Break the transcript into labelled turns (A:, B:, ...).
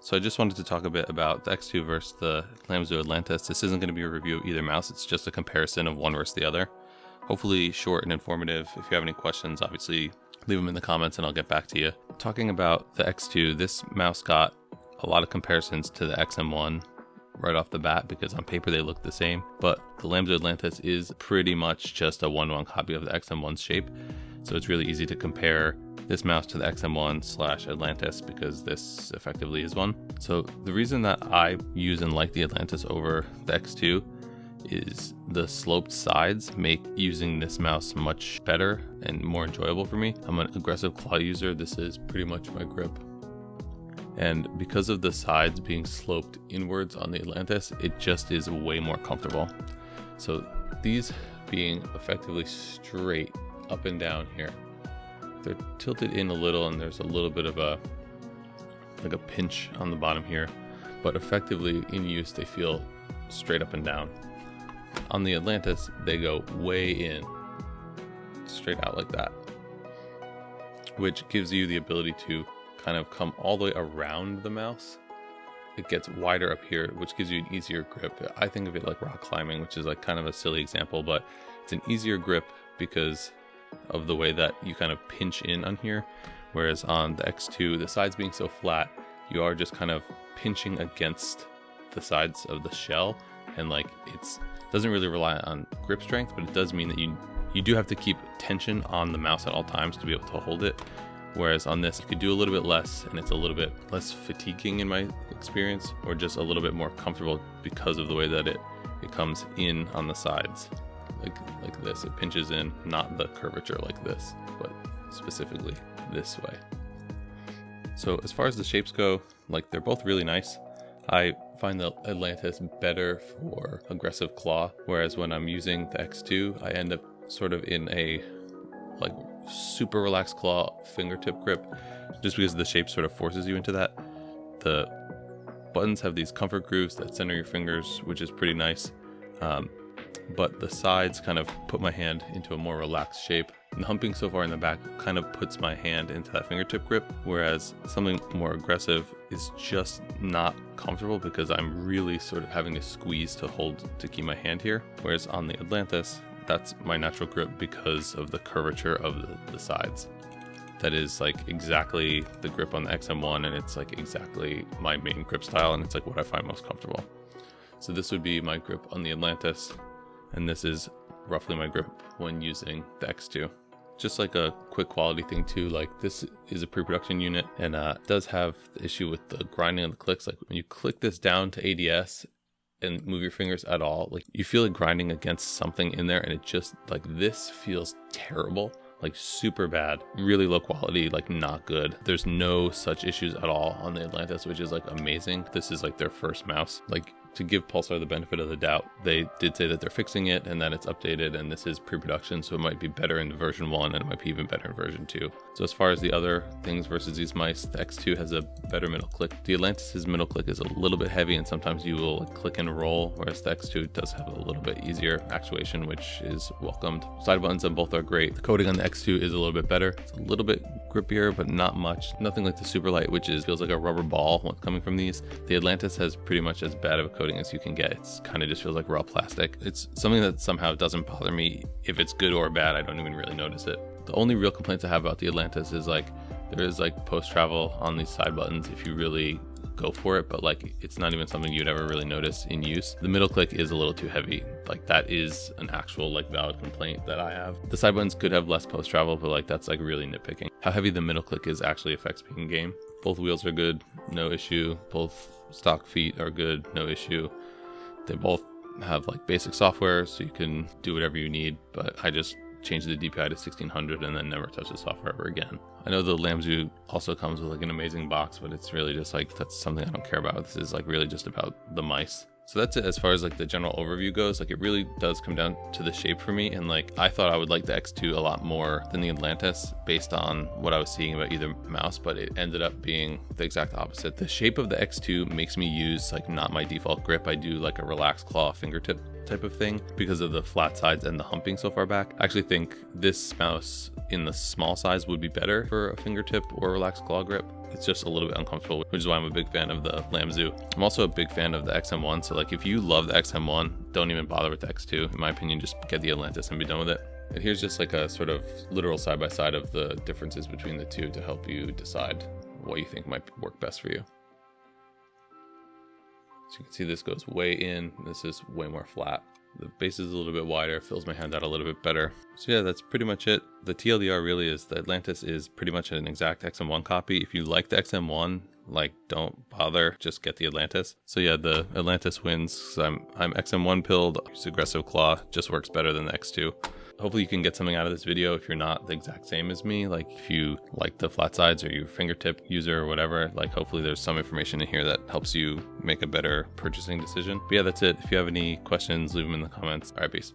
A: So I just wanted to talk a bit about the X2 versus the Lamzu Atlantis. This isn't going to be a review of either mouse, it's just a comparison of one versus the other. Hopefully short and informative. If you have any questions, obviously leave them in the comments and I'll get back to you. Talking about the X2, this mouse got a lot of comparisons to the XM1 right off the bat because on paper they look the same, but the Lamzu Atlantis is pretty much just a one-to-one copy of the XM1's shape. So it's really easy to compare this mouse to the XM1/Atlantis because this effectively is one. So the reason that I use and like the Atlantis over the X2 is the sloped sides make using this mouse much better and more enjoyable for me. I'm an aggressive claw user. This is pretty much my grip. And because of the sides being sloped inwards on the Atlantis, it just is way more comfortable. So these being effectively straight up and down here, they're tilted in a little and there's a little bit of a pinch on the bottom here, but effectively in use they feel straight up and down. On the Atlantis they go way in, straight out like that, which gives you the ability to kind of come all the way around the mouse. It gets wider up here, which gives you an easier grip. I think of it like rock climbing, which is like kind of a silly example, but it's an easier grip because of the way that you kind of pinch in on here. Whereas on the X2, the sides being so flat, you are just kind of pinching against the sides of the shell, and like it doesn't really rely on grip strength, but it does mean that you do have to keep tension on the mouse at all times to be able to hold it. Whereas on this, you could do a little bit less and it's a little bit less fatiguing in my experience, or just a little bit more comfortable because of the way that it comes in on the sides. Like this, it pinches in, not the curvature like this, but specifically this way. So as far as the shapes go, like they're both really nice. I find the Atlantis better for aggressive claw, whereas when I'm using the X2, I end up sort of in a like super relaxed claw fingertip grip, just because the shape sort of forces you into that. The buttons have these comfort grooves that center your fingers, which is pretty nice. But the sides kind of put my hand into a more relaxed shape. And the humping so far in the back kind of puts my hand into that fingertip grip, whereas something more aggressive is just not comfortable because I'm really sort of having to squeeze to keep my hand here. Whereas on the Atlantis, that's my natural grip because of the curvature of the sides. That is like exactly the grip on the XM1, and it's like exactly my main grip style, and it's like what I find most comfortable. So this would be my grip on the Atlantis, and this is roughly my grip when using the X2. Just like a quick quality thing too, like this is a pre-production unit, and does have the issue with the grinding of the clicks. Like when you click this down to ADS and move your fingers at all, like you feel it grinding against something in there, and it just like this feels terrible, like super bad, really low quality, like not good. There's no such issues at all on the Atlantis, which is like amazing. This is like their first mouse. Like, to give Pulsar the benefit of the doubt, they did say that they're fixing it and that it's updated, and this is pre-production, so it might be better in version 1 and it might be even better in version 2. So as far as the other things versus these mice, the X2 has a better middle click. The Atlantis' middle click is a little bit heavy and sometimes you will like click and roll, whereas the X2 does have a little bit easier actuation, which is welcomed. Side buttons on both are great. The coating on the X2 is a little bit better. It's a little bit grippier, but not much. Nothing like the super light, which feels like a rubber ball when coming from these. The Atlantis has pretty much as bad of a coating as you can get. It's kind of just feels like raw plastic. It's something that somehow doesn't bother me. If it's good or bad, I don't even really notice it. The only real complaints I have about the Atlantis is like there is like post travel on these side buttons if you really go for it, but like it's not even something you'd ever really notice in use. The middle click is a little too heavy. Like that is an actual like valid complaint that I have. The side buttons could have less post travel, but like that's like really nitpicking. How heavy the middle click is actually affects me in game. Both wheels are good, no issue. Both stock feet are good, no issue. They both have like basic software, so you can do whatever you need, but I just changed the DPI to 1600 and then never touched the software ever again. I know the Lamzu also comes with like an amazing box, but it's really just like, that's something I don't care about. This is like really just about the mice. So that's it as far as like the general overview goes. Like it really does come down to the shape for me, and like I thought I would like the X2 a lot more than the Atlantis based on what I was seeing about either mouse, but it ended up being the exact opposite. The shape of the X2 makes me use like not my default grip. I do like a relaxed claw fingertip type of thing because of the flat sides and the humping so far back. I actually think this mouse in the small size would be better for a fingertip or relaxed claw grip, it's just a little bit uncomfortable, which is why I'm a big fan of the Lamzu. I'm also a big fan of the XM1, so like if you love the XM1, don't even bother with the X2. In my opinion, just get the Atlantis and be done with it. And here's just like a sort of literal side-by-side of the differences between the two to help you decide what you think might work best for you. So you can see this goes way in, this is way more flat. The base is a little bit wider, fills my hand out a little bit better. So yeah, that's pretty much it. The TLDR really is the Atlantis is pretty much an exact XM1 copy. If you like the XM1, like don't bother, just get the Atlantis. So yeah, the Atlantis wins. I'm XM1 pilled, use aggressive claw, just works better than the X2. Hopefully you can get something out of this video if you're not the exact same as me. Like if you like the flat sides or you're a fingertip user or whatever, like hopefully there's some information in here that helps you make a better purchasing decision. But yeah, that's it. If you have any questions, leave them in the comments. All right, peace.